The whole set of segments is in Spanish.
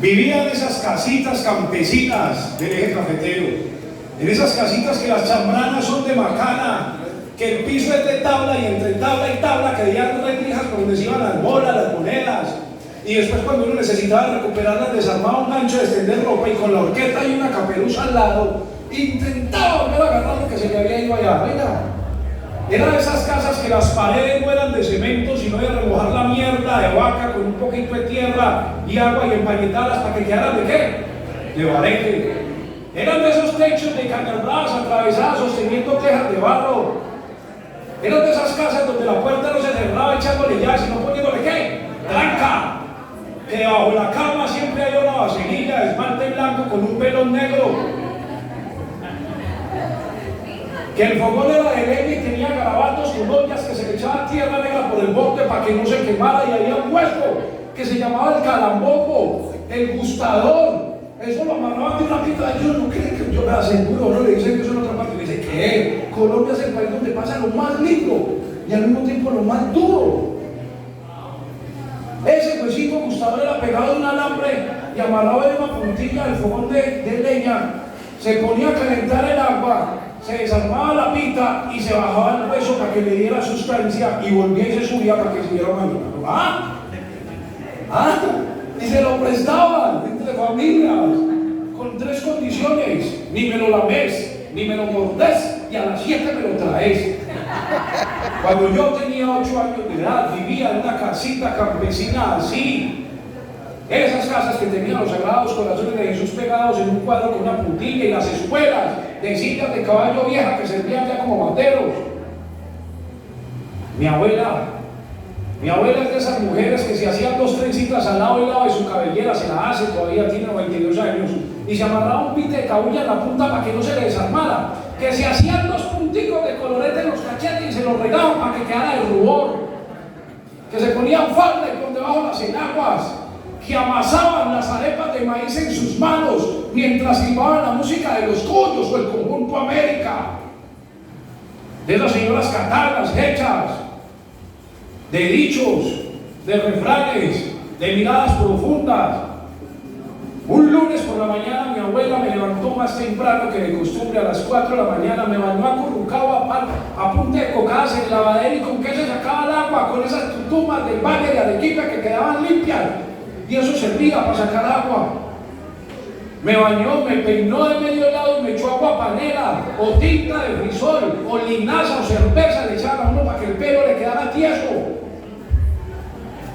Vivía en esas casitas campesinas del eje cafetero, en esas casitas que las chambranas son de macana, que el piso es de tabla y entre tabla y tabla que había rendijas por donde se iban las bolas, las monedas. Y después cuando uno necesitaba recuperarlas, desarmaba un gancho de extender ropa y con la horqueta y una caperuza al lado, intentaba volver a agarrar lo que se le había ido allá. Oiga, era de esas casas que las paredes no eran de cemento, sino de remojar la mierda de vaca con un poquito de tierra y agua y empañetarlas para que quedaran de qué? De barete. Eran de esos techos de cañabradas atravesadas sosteniendo tejas de barro. Eran de esas casas donde la puerta no se cerraba echándole llave, sino poniéndole ¿qué? Tranca. Que debajo de la cama siempre hay una vaselina de esmalte blanco con un pelón negro. Que el fogón era de leña y tenía garabatos con ollas que se le echaba tierra negra por el borde para que no se quemara, y había un hueso que se llamaba el calambombo, el gustador. Eso lo amarraban de una pita. Yo no creo que yo me aseguro, no le dicen que eso en otra parte. Me dice, ¿qué? Colombia es el país donde pasa lo más lindo y al mismo tiempo lo más duro. Ese huesito gustador era pegado de un alambre y amarrado en una puntilla del fogón de leña. Se ponía a calentar el agua, se desarmaba la pita y se bajaba el hueso para que le diera sustancia y volvía y se subía para que siguiera mañana. Y se lo prestaban entre familias con 3 condiciones: ni me lo lames, ni me lo mordés, y a las 7 me lo traes. Cuando yo tenía 8 años de edad, vivía en una casita campesina así. Esas casas que tenían los sagrados corazones de Jesús pegados en un cuadro con una puntilla, y las escuelas de sillas de caballo vieja que servían ya como materos. Mi abuela es de esas mujeres que se hacían 2 trencitas al lado y lado de su cabellera, se la hace, todavía tiene 92 años, y se amarraba un pite de cabulla en la punta para que no se le desarmara, que se hacían 2 punticos de colorete en los cachetes y se los regaban para que quedara de rubor, que se ponían falda y por debajo las enaguas, que amasaban las arepas de maíz en sus manos mientras silbaban la música de los Cuyos o el Conjunto América, de esas señoras catanas hechas de dichos, de refranes, de miradas profundas. Un lunes por la mañana mi abuela me levantó más temprano que de costumbre, a las 4 de la mañana, me bañó acurrucado a punta de cocadas en el lavadero, y con qué se sacaba el agua, con esas tutumas del valle de Arequipa que quedaban limpias, y eso servía para sacar agua. Me bañó, me peinó de medio lado y me echó agua panela, o tinta de frisol, o linaza, o cerveza, le echaba a uno para que el pelo le quedara tieso.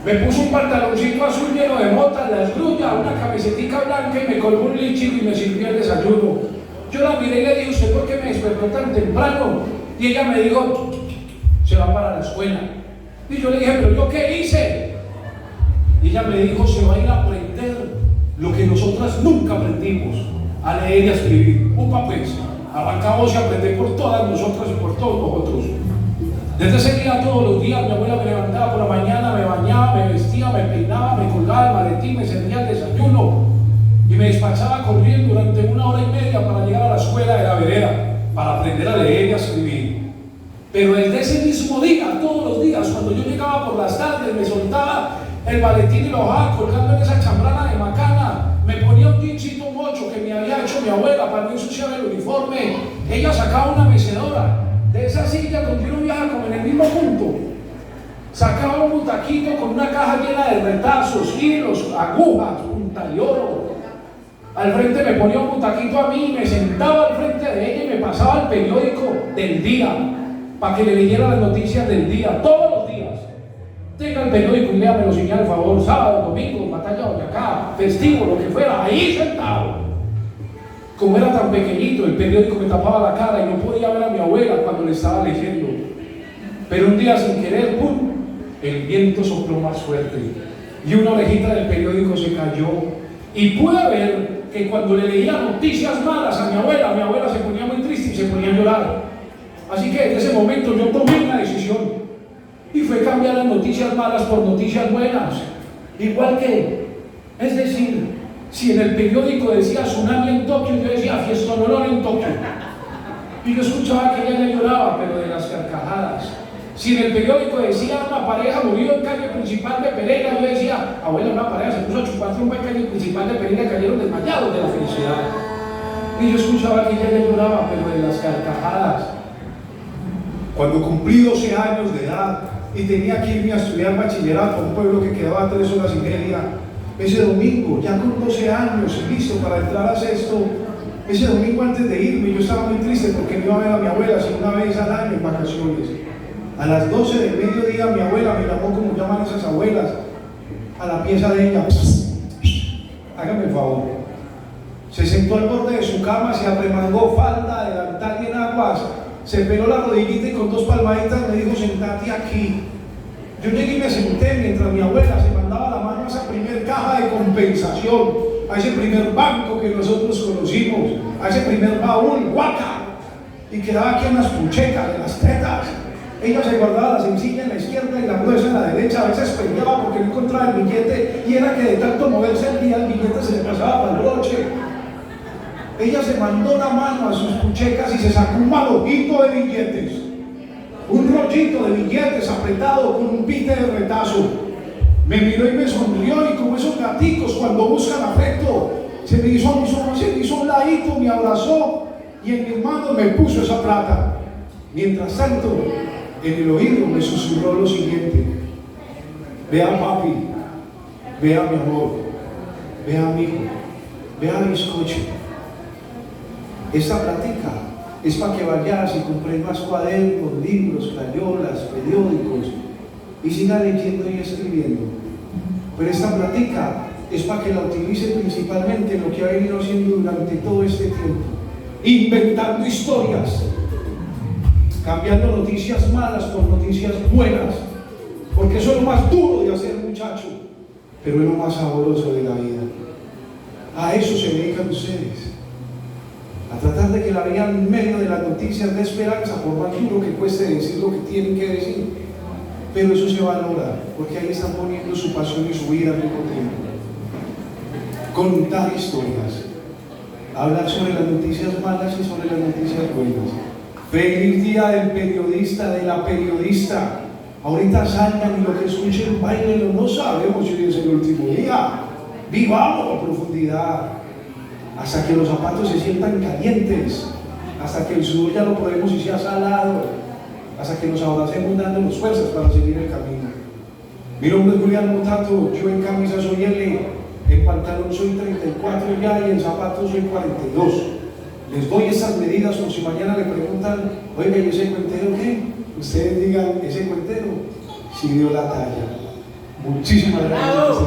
Me puso un pantaloncito azul lleno de motas, las grullas, una camisetica blanca, y me colgó un lichino y me sirvió el desayuno. Yo la miré y le dije, ¿usted por qué me despertó tan temprano? Y ella me dijo, se va para la escuela. Y yo le dije, ¿pero yo qué hice? Y ella me dijo, se va a ir a aprender lo que nosotras nunca aprendimos, a leer y a escribir. Pues, arrancamos y aprender por todas nosotras y por todos nosotros. Desde ese día, todos los días, mi abuela me levantaba por la mañana, me bañaba, me vestía, me peinaba, me colgaba el maletín, me servía el desayuno y me despachaba corriendo durante 1 hora y media para llegar a la escuela de la vereda, para aprender a leer y a escribir. Pero desde ese mismo día, todos los días, cuando yo llegaba por las tardes, me soltaba el maletín y lo bajaba colgando en esa chambrana de macana. Me ponía un pinchito mocho que me había hecho mi abuela para no ensuciar el uniforme. Ella sacaba una mecedora de esa silla donde uno viaja como en el mismo punto. Sacaba un butaquito con una caja llena de retazos, hilos, agujas, punta y oro. Al frente me ponía un butaquito a mí y me sentaba al frente de ella y me pasaba el periódico del día para que le leyera las noticias del día, todos los días. Tenga el periódico y léamelo, señor, al favor, sábado, domingo, batalla Boyacá, festivo, lo que fuera, ahí sentado. Como era tan pequeñito, el periódico me tapaba la cara y no podía ver a mi abuela cuando le estaba leyendo. Pero un día, sin querer, ¡pum!, el viento sopló más fuerte y una orejita del periódico se cayó, y pude ver que cuando le leía noticias malas a mi abuela se ponía muy triste y se ponía a llorar. Así que desde ese momento yo tomé una decisión y fue cambiar las noticias malas por noticias buenas. Igual que, es decir, si en el periódico decía tsunami en Tokio, yo decía fiestonolón en Tokio. Y yo escuchaba que ella le lloraba, pero de las carcajadas. Si en el periódico decía una pareja murió en calle principal de Pereira, yo decía, abuela, una pareja se puso a chupar trompa en calle principal de Pereira y cayeron desmayados de la felicidad. Y yo escuchaba que ella lloraba, pero de las carcajadas. Cuando cumplí 12 años de edad y tenía que irme a estudiar bachillerato a un pueblo que quedaba a 3 horas y media, ese domingo, ya con 12 años y listo para entrar a sexto, ese domingo antes de irme, yo estaba muy triste porque no iba a ver a mi abuela sino una vez al año en vacaciones. A las 12 del mediodía mi abuela me llamó, como llaman esas abuelas, a la pieza de ella. Hágame el favor. Se sentó al borde de su cama, se arremangó falda, delantal y enaguas, se peló la rodillita y con 2 palmaditas me dijo, sentate aquí. Yo llegué y me senté mientras mi abuela se mandaba la mano a esa primer caja de compensación, a ese primer banco que nosotros conocimos, a ese primer baúl, guaca, y quedaba aquí en las puchecas, en las tetas. Ella se guardaba la sencilla en la izquierda y la gruesa en la derecha, a veces peleaba porque no encontraba el billete y era que de tanto moverse el día el billete se le pasaba para el broche. Ella se mandó la mano a sus puchecas y se sacó un malojito de billetes, un rollito de billetes apretado con un pite de retazo. Me miró y me sonrió y como esos gaticos cuando buscan afecto, se me hizo un ladito, me abrazó y en mis manos me puso esa plata. Mientras tanto, en el oído me susurró lo siguiente: vea papi, vea mi amor, vea amigo, vea bizcocho. Esta plática es para que vayas y compres cuadernos, libros, crayolas, periódicos y siga leyendo y escribiendo. Pero esta plática es para que la utilice principalmente en lo que ha venido haciendo durante todo este tiempo: inventando historias, cambiando noticias malas por noticias buenas, porque eso es lo más duro de hacer, muchacho, pero es lo más sabroso de la vida. A eso se dedican ustedes, a tratar de que la vida en medio de las noticias dé esperanza, por más duro que cueste decir lo que tienen que decir, pero eso se valora, porque ahí están poniendo su pasión y su vida al mismo tiempo. Contar historias, hablar sobre las noticias malas y sobre las noticias buenas. Feliz día del periodista, de la periodista. Ahorita salgan y lo que escuchen, bailen, no sabemos si es el último día. Vivamos a profundidad, hasta que los zapatos se sientan calientes, hasta que el sudor ya lo probemos y sea salado, hasta que nos abracemos dándonos fuerzas para seguir el camino. Mi nombre es Julián Motato, yo en camisa soy L, en pantalón soy 34 ya y en zapatos soy 42. Les doy esas medidas por si mañana le preguntan, oiga, ¿y ese cuentero qué? Ustedes digan, ese cuentero sí dio la talla. Muchísimas gracias.